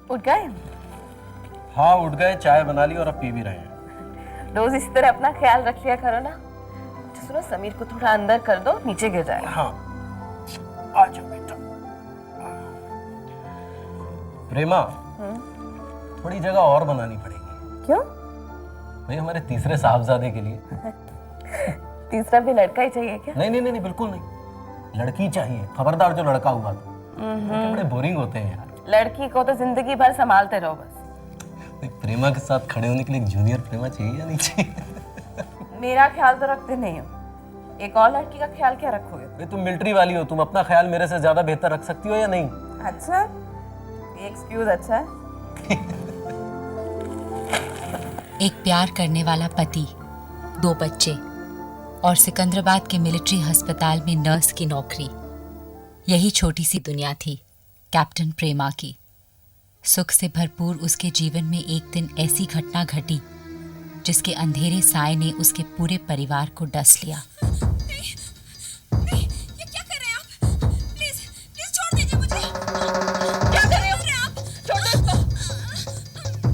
उठ गए? हाँ उठ गए, चाय बना ली और अब पी भी रहे हैं। रोज इसी तरह अपना ख्याल रख लिया करो ना। तो सुनो, समीर को थोड़ा अंदर कर दो, नीचे गिर जाएगा। हाँ आ जाओ बेटा। प्रेमा, थोड़ी जगह और बनानी पड़ेगी। क्यों? भाई हमारे तीसरे साहबजादे के लिए। तीसरा भी लड़का ही चाहिए क्या? नहीं नहीं नहीं, बिल्कुल नहीं, लड़की चाहिए। खबरदार जो लड़का हुआ तो बड़े बोरिंग होते हैं यार। लड़की को तो जिंदगी भर संभालते रहो बस। प्रेमा के साथ खड़े होने के लिए एक जूनियर प्रेमा चाहिए या नहीं चाहिए? मेरा ख्याल तो रखते नहीं हो, एक और लड़की का ख्याल क्या रखोगे? भाई तुम मिलिट्री वाली हो, तुम अपना ख्याल मेरे से ज्यादा बेहतर रख सकती हो या नहीं? अच्छा, ये एक्सक्यूज अच्छा है। एक प्यार करने वाला पति, 2 बच्चे और सिकंदराबाद के मिलिट्री अस्पताल में नर्स की नौकरी। यही छोटी सी दुनिया थी कैप्टन प्रेमा की। सुख से भरपूर उसके जीवन में एक दिन ऐसी घटना घटी जिसके अंधेरे साए ने उसके पूरे परिवार को डस लिया। नहीं, ये क्या कर रहे हैं आप? प्लीज प्लीज छोड़ दीजिए मुझे। क्या कर रहे हो आप? छोड़ दो इसको।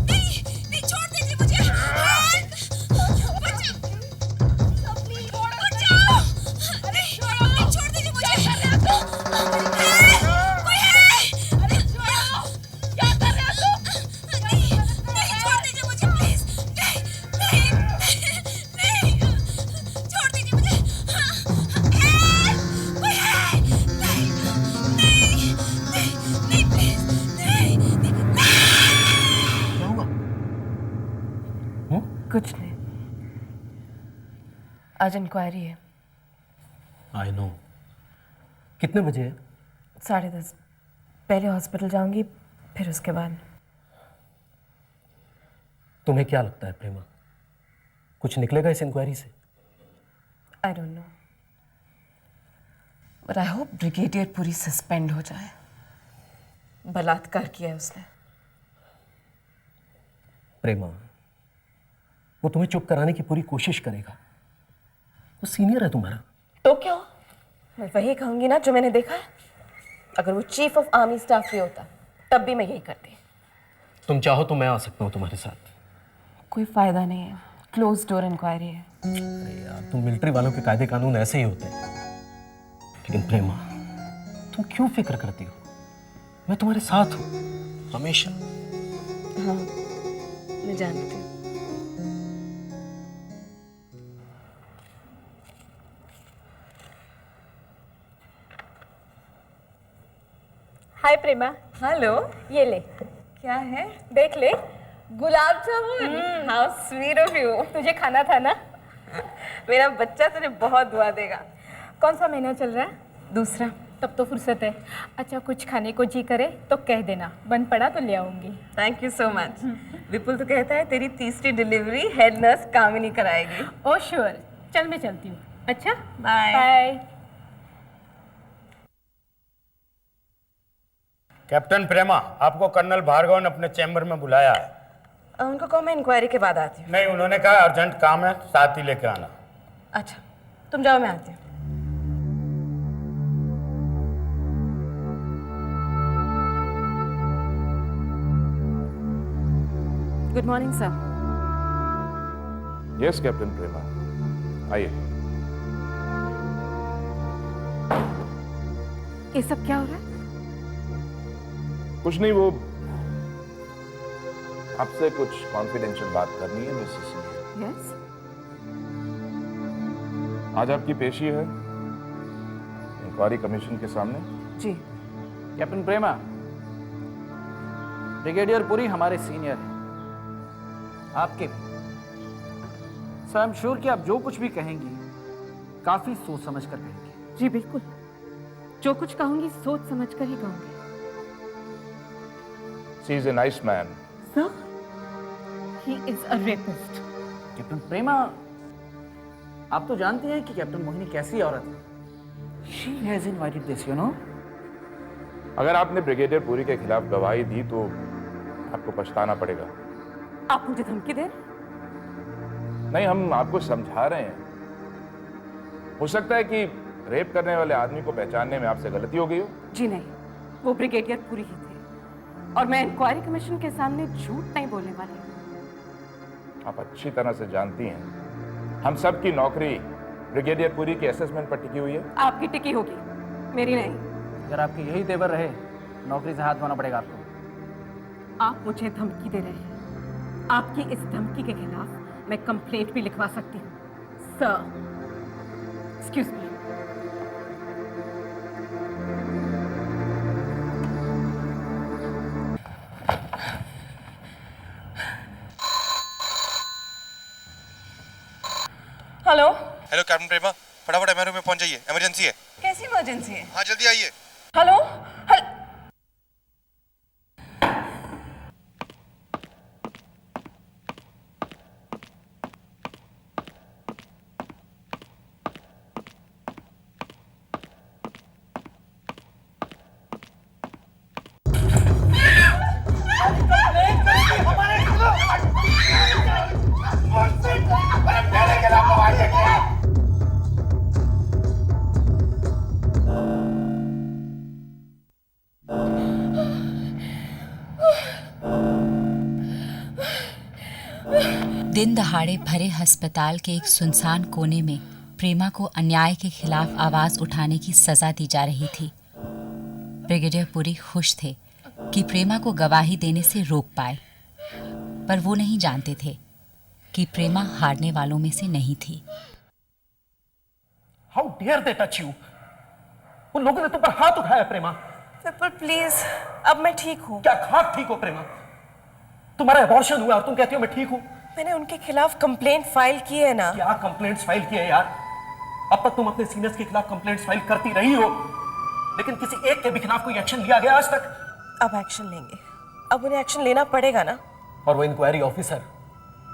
नहीं नहीं, छोड़ दीजिए मुझे। बचाओ प्लीज, बचाओ। अरे नहीं, छोड़ दीजिए मुझे। क्या कर रहे हो? कोई है? अरे छोड़ो, क्या कर रहे हो तुम? नहीं नहीं, छोड़ दीजिए मुझे प्लीज। नहीं नहीं नहीं, छोड़ दीजिए मुझे। कोई है? नहीं नहीं नहीं प्लीज, नहीं नहीं। क्या हुआ? कुछ नहीं, आज इंक्वायरी है। I know. कितने बजे है? 10:30। पहले हॉस्पिटल जाऊंगी, फिर उसके बाद। तुम्हें क्या लगता है प्रेमा, कुछ निकलेगा इस इंक्वायरी से? I don't know, but I hope brigadier पूरी सस्पेंड हो जाए। बलात्कार किया है उसने। प्रेमा, वो तुम्हें चुप कराने की पूरी कोशिश करेगा, वो सीनियर है तुम्हारा। तो क्या, मैं वही कहूंगी ना जो मैंने देखा है। अगर वो चीफ ऑफ आर्मी स्टाफ भी होता तब भी मैं यही करती। तुम चाहो तो मैं आ सकता हूँ तुम्हारे साथ। कोई फायदा नहीं है, क्लोज डोर इंक्वायरी है। अरे यार, तुम मिलिट्री वालों के कायदे कानून ऐसे ही होते हैं। लेकिन प्रेमा, तुम क्यों फिक्र करती हो? मैं तुम्हारे साथ हूँ हमेशा। हाँ, मैं जानती हूँ। हाय प्रेमा। हेलो, ये ले, क्या है? देख ले। Gulab jamun. How sweet of you. तुझे खाना था ना? मेरा बच्चा तुझे बहुत दुआ देगा। कौन सा महीना चल रहा है? दूसरा। तब तो फुर्सत है। अच्छा, कुछ खाने को जी करे तो कह देना, बन पड़ा तो ले आऊंगी। Thank you so much. Vipul तो कहता है तेरी तीसरी डिलीवरी हेड नर्स कामिनी कराएगी। ओ श्योर, चल मैं चलती हूँ। अच्छा, बाय। बाय। कैप्टन प्रेमा, आपको कर्नल भार्गव ने अपने चैम्बर में बुलाया है। उनको कहो मैं इंक्वायरी के बाद आती हूँ। नहीं, उन्होंने कहा अर्जेंट काम है, साथ ही लेके आना। अच्छा, तुम जाओ, मैं आती हूँ। Good morning sir. Yes captain Prema, आइए। ये सब क्या हो रहा है? कुछ नहीं, वो आपसे कुछ कॉन्फिडेंशियल बात करनी है मिसेस सिंह। यस। आज आपकी पेशी है इंक्वायरी कमीशन के सामने। जी। कैप्टन प्रेमा, ब्रिगेडियर पुरी हमारे सीनियर हैं, आपके भी। सर, आई एम श्योर कि आप जो कुछ भी कहेंगी काफी सोच समझ कर कहेंगी। जी बिल्कुल, जो कुछ कहूंगी सोच समझ कर ही कहूंगी। She is a nice man. Sir, he is a rapist. Captain Prema, आप तो जानते हैं कि कैप्टन मोहिनी कैसी औरत है। She has invited this, you know. अगर आपने ब्रिगेडियर पुरी के खिलाफ गवाही दी तो आपको पछताना पड़ेगा। आप मुझे धमकी दे? नहीं, हम आपको समझा रहे हैं। हो सकता है कि रेप करने वाले आदमी को पहचानने में आपसे गलती हो गई हो। जी नहीं, वो ब्रिगेडियर पुरी ही थे। और मैं इंक्वायरी कमीशन के सामने झूठ नहीं बोलने वाली। आप अच्छी तरह से जानती हैं हम सब की नौकरी ब्रिगेडियर पुरी के असेसमेंट पर टिकी हुई है। आपकी टिकी होगी, मेरी नहीं। अगर आपके यही तेवर रहे नौकरी से हाथ धोना पड़ेगा आपको। आप मुझे धमकी दे रहे हैं। आपकी इस धमकी के खिलाफ मैं कंप्लेंट भी लिखवा सकती हूँ। Sir, excuse me. Hello hello captain Prema, फटाफट एमआरओ में पहुंच जाइए, इमरजेंसी है। कैसी इमरजेंसी है? हाँ जल्दी आइए। हेलो दिन दहाड़े भरे अस्पताल के एक सुनसान कोने में प्रेमा को अन्याय के खिलाफ आवाज उठाने की सजा दी जा रही थी। ब्रिगेडियर पुरी खुश थे कि प्रेमा को गवाही देने से रोक पाए, पर वो नहीं जानते थे कि प्रेमा हारने वालों में से नहीं थी। How dare they touch you? उन लोगों ने तुम पर हाथ उठाया प्रेमा। पिपल प्लीज, अब मैं ठीक हूँ। क्या खाक ठीक हो प्रेमा? तुम्हारा अबॉर्शन हुआ और तुम कहती हो मैं ठीक हूँ। मैंने उनके खिलाफ कंप्लेंट फाइल की है ना। क्या कंप्लेंट्स फाइल की है यार? अब तक तुम अपने सीनियर्स के खिलाफ कंप्लेंट्स फाइल करती रही हो, लेकिन किसी एक के भी खिलाफ कोई एक्शन लिया गया आज तक? अब एक्शन लेंगे, अब उन्हें एक्शन लेना पड़ेगा ना। और वो इंक्वायरी ऑफिसर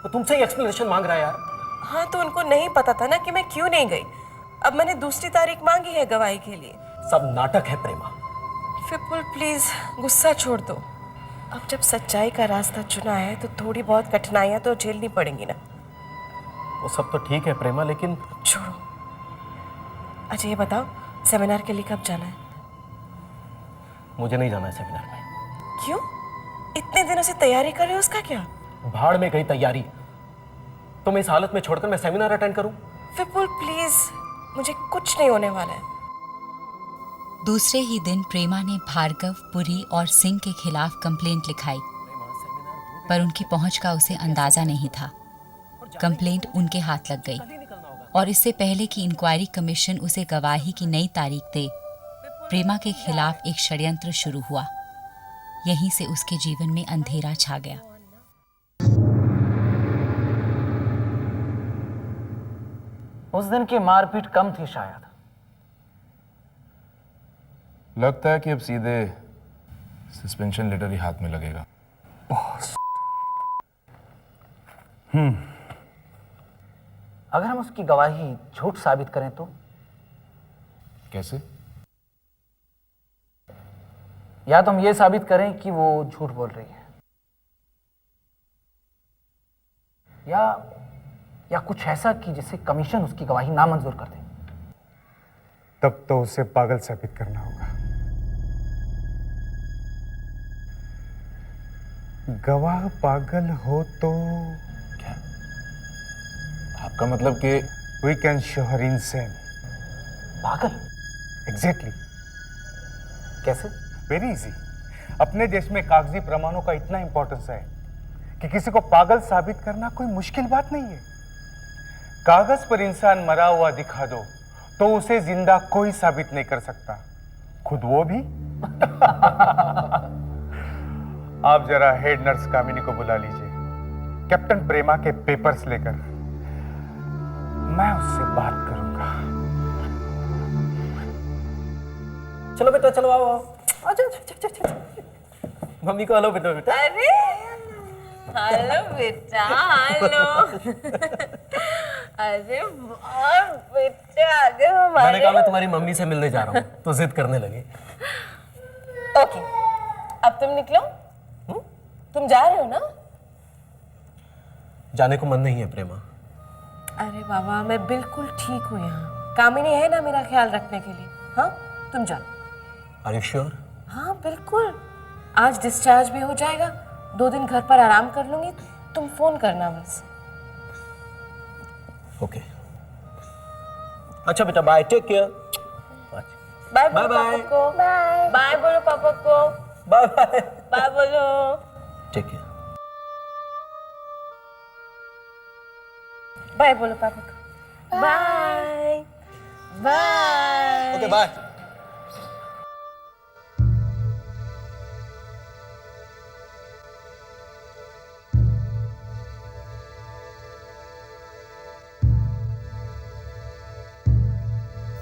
तो तुमसे ही एक्सप्लेनेशन मांग रहा है यार। हाँ, तो उनको नहीं पता था ना कि मैं क्यों नहीं गई। अब मैंने दूसरी तारीख मांगी है गवाही के लिए। सब नाटक है प्रेमा। फिपुल प्लीज गुस्सा छोड़ दो। अब जब सच्चाई का रास्ता चुना है तो थोड़ी बहुत कठिनाइयां तो झेलनी पड़ेंगी ना। वो सब तो ठीक है प्रेमा, लेकिन छोड़ो। अच्छा ये बताओ, सेमिनार के लिए कब जाना है? मुझे नहीं जाना है सेमिनार में। क्यों? इतने दिनों से तैयारी कर रहे हो, उसका क्या? भाड़ में गई तैयारी। तुम इस हालत में छोड़कर मैं सेमिनार अटेंड करूं? फिपुल प्लीज, मुझे कुछ नहीं होने वाला है। दूसरे ही दिन प्रेमा ने भार्गव, पुरी और सिंह के खिलाफ कंप्लेंट लिखाई, पर उनकी पहुंच का उसे अंदाजा नहीं था। कंप्लेंट उनके हाथ लग गई और इससे पहले कि इंक्वायरी कमीशन उसे गवाही की नई तारीख दे, प्रेमा के खिलाफ एक षड्यंत्र शुरू हुआ। यहीं से उसके जीवन में अंधेरा छा गया। उस दिन की मारपीट कम थी शायद। लगता है कि अब सीधे सस्पेंशन लेटर ही हाथ में लगेगा। अगर हम उसकी गवाही झूठ साबित करें तो? कैसे? या तो हम ये साबित करें कि वो झूठ बोल रही है, या कुछ ऐसा कि जिससे कमीशन उसकी गवाही नामंजूर कर दे। तब तो उसे पागल साबित करना होगा। गवाह पागल हो तो क्या आपका मतलब कि we can show her insane. पागल? एग्जैक्टली। कैसे? Very easy. अपने देश में कागजी प्रमाणों का इतना इंपॉर्टेंस है कि किसी को पागल साबित करना कोई मुश्किल बात नहीं है। कागज पर इंसान मरा हुआ दिखा दो तो उसे जिंदा कोई साबित नहीं कर सकता, खुद वो भी। आप जरा हेड नर्स कामिनी को बुला लीजिए, कैप्टन प्रेमा के पेपर्स लेकर। मैं उससे बात करूंगा। चलो बेटा, चलो आओ आओ। मम्मी को हेलो बेटा। बेटा अरे हेलो बेटा, हेलो। अरे वाह बेटा, आगे हमारे। मैंने कहा मैं तुम्हारी मम्मी से मिलने जा रहा हूँ तो जिद करने लगे। ओके, अब तुम निकलो। तुम जा रहे हो ना? जाने को मन नहीं है प्रेमा। अरे बाबा, मैं बिल्कुल ठीक हूँ यहाँ। कामिनी है ना मेरा ख्याल रखने के लिए। हाँ, तुम जाओ। Are you sure? हाँ बिल्कुल। आज डिस्चार्ज भी हो जाएगा, 2 दिन घर पर आराम कर लूंगी, तुम फोन करना बस। ओके। अच्छा बेटा, बाय, टेक केयर। बाय बोलो पापा को। बाय बोलो पापा को। Bye bye. बाय बोलो। Take care. बाय बोलो पापा को। Bye bye. Okay bye.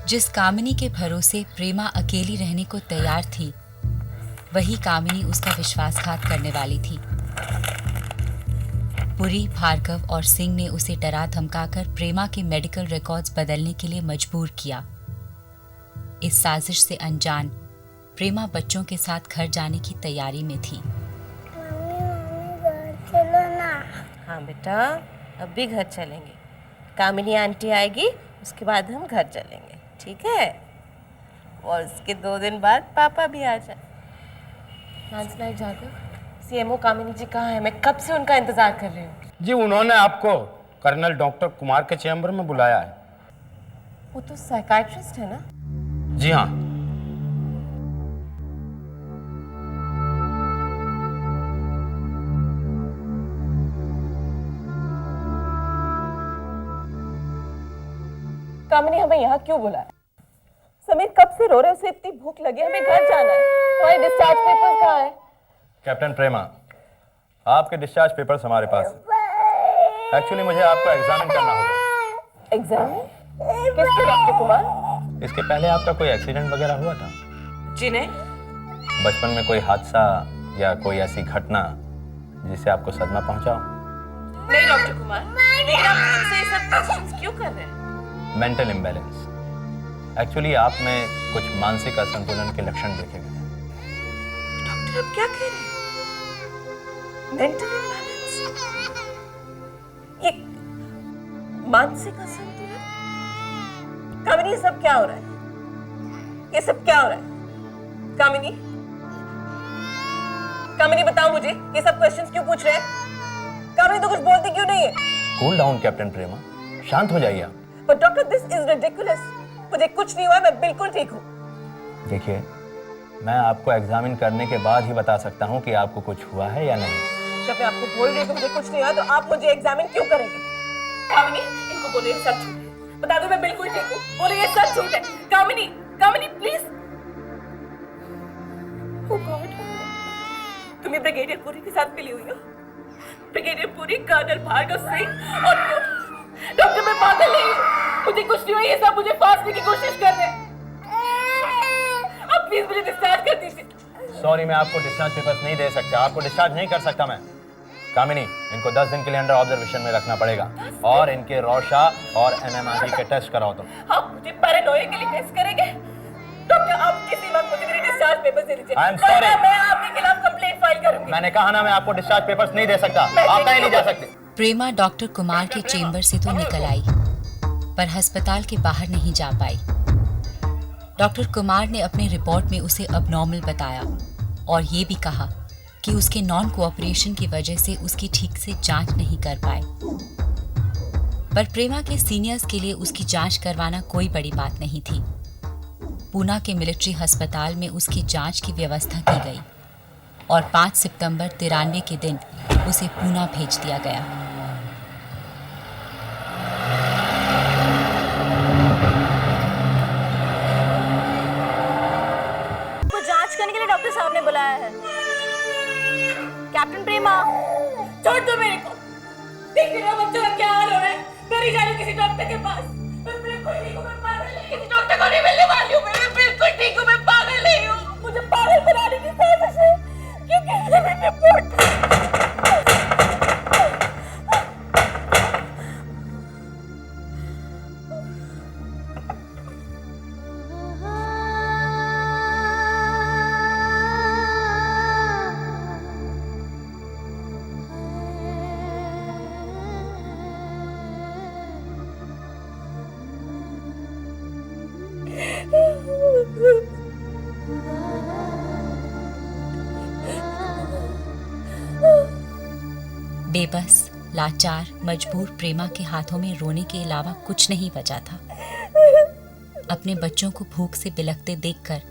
जिस कामिनी के भरोसे प्रेमा अकेली रहने को तैयार थी, वही कामिनी उसका विश्वासघात करने वाली थी। पुरी, भार्गव और सिंह ने उसे डरा धमकाकर प्रेमा के मेडिकल रिकॉर्ड्स बदलने के लिए मजबूर किया। इस साजिश से अनजान प्रेमा बच्चों के साथ घर जाने की तैयारी में थी। चलो ना। हाँ बेटा, अब भी घर चलेंगे। कामिनी आंटी आएगी, उसके बाद हम घर चलेंगे, ठीक है? और उसके 2 दिन बाद पापा भी आ जाए। नाइट जाकर सीएमओ कामिनी जी कहाँ है? मैं कब से उनका इंतजार कर रही हूँ। जी उन्होंने आपको कर्नल डॉक्टर कुमार के चैम्बर में बुलाया है। वो तो साइकाइट्रिस्ट है ना? जी हाँ। कामिनी हमें यहाँ क्यों बुलाया? समीर कब से रो रहे, उसे इतनी भूख लगी, हमें घर जाना है। तुम्हारे डिस्चार्ज पेपर्स कहाँ है? कैप्टन प्रेमा, आपके डिस्चार्ज पेपर्स हमारे पास हैं। एक्चुअली मुझे आपको एग्जामिन करना होगा। एग्जाम? किसके डॉक्टर कुमार? इसके पहले आपका कोई एक्सीडेंट वगैरह हुआ था? जिन्हें? बचपन में कोई हादसा या कोई ऐसी घटना जिससे आपको सदमा पहुंचा हो? नहीं डॉक्टर कुमार, लेकिन आप मुझसे ये सब क्वेश्चंस क्यों कर रहे हैं? Mental imbalance. एक्चुअली आप में कुछ मानसिक असंतुलन के लक्षण देखे गए हैं। डॉक्टर आप क्या कह रहे हैं? Mental imbalance? ये मानसिक असंतुलन? कामिनी, ये सब क्या हो रहा है? ये सब क्या हो रहा है? कामिनी, कामिनी बताओ मुझे, ये सब क्वेश्चंस क्यों पूछ रहे हैं? कामिनी तो कुछ बोलती क्यों नहीं है? कूल डाउन कैप्टन प्रेमा, शांत हो जाइए आप। But doctor, this is ridiculous. मुझे कुछ नहीं हुआ, मैं बिल्कुल ठीक हूँ। देखिए, मैं आपको एग्जामिन करने के बाद ही बता सकता हूँ कि आपको कुछ हुआ है या नहीं। जब मैं आपको बोल रही हूँ कि मुझे कुछ नहीं हुआ, तो आप मुझे एग्जामिन क्यों करेंगे? कामिनी, इनको बोलो ये सच झूठ है। बता दो मैं बिल्कुल ठीक हूँ। बोलो ये सच झूठ है। कामिनी, कामिनी प्लीज। Oh God, तुम ये ब्रिगेडियर पुरी के साथ मिली हुई हो? ब्रिगेडियर पुरी, कर्नल भार्गव सिंह और डॉक्टर, मैं पागल नहीं हूँ। मुझे कुछ नहीं हुआ, ये सब मुझे फांसने की कोशिश कर रहे हैं। अब प्लीज मुझे डिस्चार्ज कर दीजिए। सॉरी, मैं आपको डिस्चार्ज पेपर्स नहीं दे सकता। आपको डिस्चार्ज नहीं कर सकता मैं। कामिनी, इनको 10 दिन के लिए अंडर ऑब्जर्वेशन में रखना पड़ेगा और इनके रोशा और एनएमआरआई के टेस्ट कराओ तुम। आप मुझे पैरानोया के लिए टेस्ट करेंगे? डॉक्टर, आप किसी वक्त मुझे मेरे डिस्चार्ज पेपर्स दे दीजिए। I am sorry. वरना मैं आपके खिलाफ कंप्लेंट फाइल करूंगी। मैंने कहा ना, मैं आपको डिस्चार्ज पेपर्स नहीं दे सकता। आप कहीं नहीं जा सकते। प्रेमा डॉक्टर कुमार के चेंबर से तो निकल आई, पर अस्पताल के बाहर नहीं जा पाई। डॉक्टर कुमार ने अपने रिपोर्ट में उसे अबनॉर्मल बताया और ये भी कहा कि उसके नॉन कोऑपरेशन की वजह से उसकी ठीक से जांच नहीं कर पाए। पर प्रेमा के सीनियर्स के लिए उसकी जांच करवाना कोई बड़ी बात नहीं थी। पूना के मिलिट्री अस्पताल में उसकी जांच की व्यवस्था की गई और 5 सितंबर 93 के दिन उसे पूना भेज दिया गया। को जांच करने के लिए डॉक्टर साहब ने बुलाया है। कैप्टन प्रेमा, छोड़ दो मेरे को। देख रहे हो बच्चों का क्या हाल हो रहा है। मैं नहीं जा रही किसी डॉक्टर के पास। मैं बिल्कुल ठीक हूँ, मैं पागल नहीं। किसी डॉक्टर को नहीं मिलने वाली हूँ। मैं बिल्कुल ठीक हूँ, मैं पागल नहीं हूँ। मुझे पागल बनाने की साजिश है। क्योंकि मैंने रिपोर्ट बेबस, लाचार, मजबूर प्रेमा के हाथों में रोने के अलावा कुछ नहीं बचा था। अपने बच्चों को भूख से बिलखते देखकर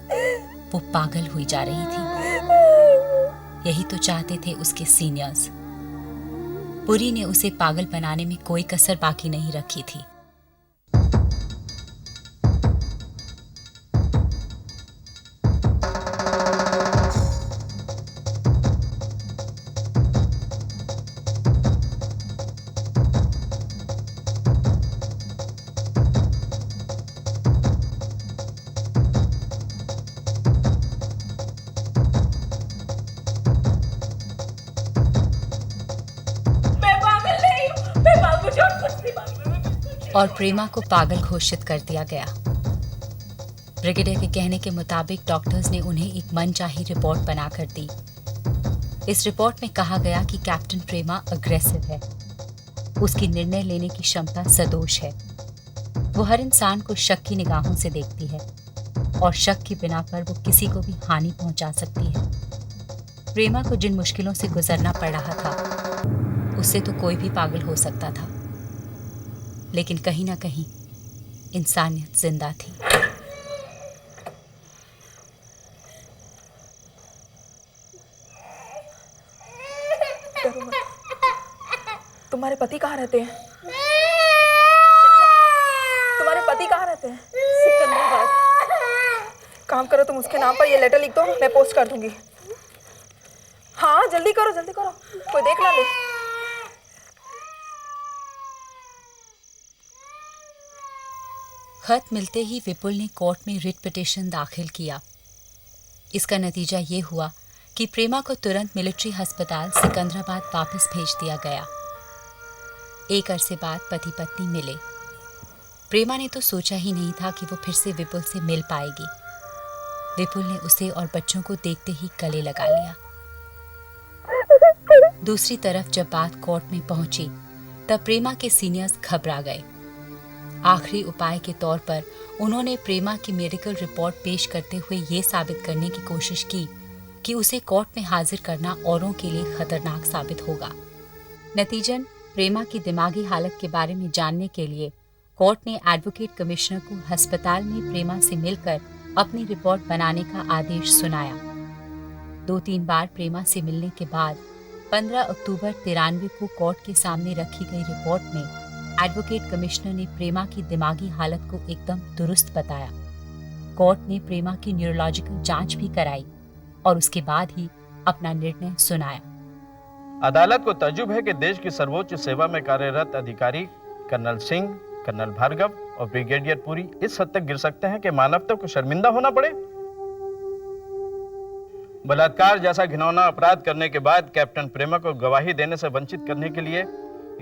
वो पागल हुई जा रही थी। यही तो चाहते थे उसके सीनियर्स। पुरी ने उसे पागल बनाने में कोई कसर बाकी नहीं रखी थी। और प्रेमा को पागल घोषित कर दिया गया। ब्रिगेडियर के कहने के मुताबिक डॉक्टर्स ने उन्हें एक मनचाही रिपोर्ट बनाकर दी। इस रिपोर्ट में कहा गया कि कैप्टन प्रेमा अग्रेसिव है, उसकी निर्णय लेने की क्षमता सदोष है, वो हर इंसान को शक की निगाहों से देखती है और शक के बिना पर वो किसी को भी हानि पहुंचा सकती है। प्रेमा को जिन मुश्किलों से गुजरना पड़ रहा था उससे तो कोई भी पागल हो सकता था, लेकिन कहीं ना कहीं इंसानियत जिंदा थी। डरो मत। तुम्हारे पति कहाँ रहते हैं? तुम्हारे पति कहाँ रहते हैं? सिकंदराबाद। काम करो, तुम उसके नाम पर ये लेटर लिख दो, मैं पोस्ट कर दूंगी। हाँ जल्दी करो, जल्दी करो, कोई देख ना ले। खत मिलते ही विपुल ने कोर्ट में रिट पिटीशन दाखिल किया। इसका नतीजा ये हुआ कि प्रेमा को तुरंत मिलिट्री अस्पताल सिकंदराबाद वापस भेज दिया गया। एक अरसे बाद पति पत्नी मिले। प्रेमा ने तो सोचा ही नहीं था कि वो फिर से विपुल से मिल पाएगी। विपुल ने उसे और बच्चों को देखते ही गले लगा लिया। दूसरी तरफ जब बात कोर्ट में पहुंची तब प्रेमा के सीनियर्स घबरा गए। आखिरी उपाय के तौर पर उन्होंने प्रेमा की मेडिकल रिपोर्ट पेश करते हुए ये साबित करने की कोशिश की कि उसे कोर्ट में हाजिर करना औरों के लिए खतरनाक साबित होगा। नतीजन प्रेमा की दिमागी हालत के बारे में जानने के लिए कोर्ट ने एडवोकेट कमिश्नर को अस्पताल में प्रेमा से मिलकर अपनी रिपोर्ट बनाने का आदेश सुनाया। 2-3 बार प्रेमा से मिलने के बाद 15 अक्टूबर 93 को कोर्ट के सामने रखी गई रिपोर्ट में एडवोकेट कमिश्नर ने प्रेमा की दिमागी हालत को एकदम दुरुस्त बताया। कोर्ट ने प्रेमा की न्यूरोलॉजिकल जांच भी कराई और उसके बाद ही अपना निर्णय सुनाया। अदालत को तजुब है कि देश की सर्वोच्च सेवा में कार्यरत अधिकारी कर्नल सिंह, कर्नल भार्गव और ब्रिगेडियर पुरी इस हद तक गिर सकते हैं कि मानवता को शर्मिंदा होना पड़े। बलात्कार जैसा घिनौना अपराध करने के बाद कैप्टन प्रेमा को गवाही देने से वंचित करने के लिए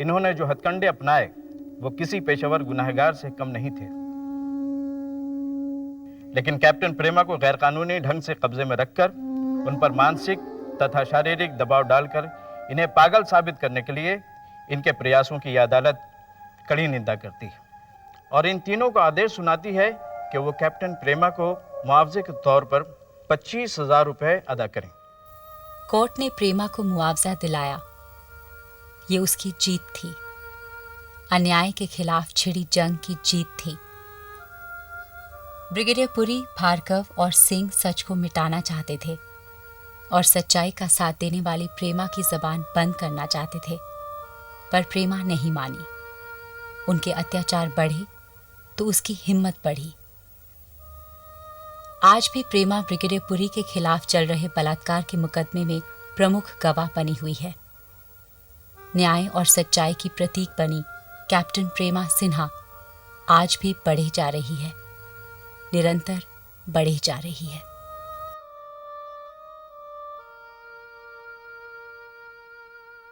इन्होंने जो हथकंडे अपनाए वो किसी पेशेवर गुनाहगार से कम नहीं थे। लेकिन कैप्टन प्रेमा को गैरकानूनी ढंग से कब्जे में रखकर उन पर मानसिक तथा शारीरिक दबाव डालकर इन्हें पागल साबित करने के लिए इनके प्रयासों की अदालत कड़ी निंदा करती है और इन तीनों को आदेश सुनाती है कि वो कैप्टन प्रेमा को मुआवजे के तौर पर 25,000 रुपए अदा करें। कोर्ट ने प्रेमा को मुआवजा दिलाया। ये उसकी जीत थी, अन्याय के खिलाफ छिड़ी जंग की जीत थी। ब्रिगेडियर पुरी, भार्गव और सिंह सच को मिटाना चाहते थे और सच्चाई का साथ देने वाली प्रेमा की जबान बंद करना चाहते थे, पर प्रेमा नहीं मानी। उनके अत्याचार बढ़े तो उसकी हिम्मत बढ़ी। आज भी प्रेमा ब्रिगेडियर पुरी के खिलाफ चल रहे बलात्कार के मुकदमे में प्रमुख गवाह बनी हुई है। न्याय और सच्चाई की प्रतीक बनी कैप्टन प्रेमा सिन्हा आज भी बढ़े जा रही है, निरंतर बढ़े जा रही है।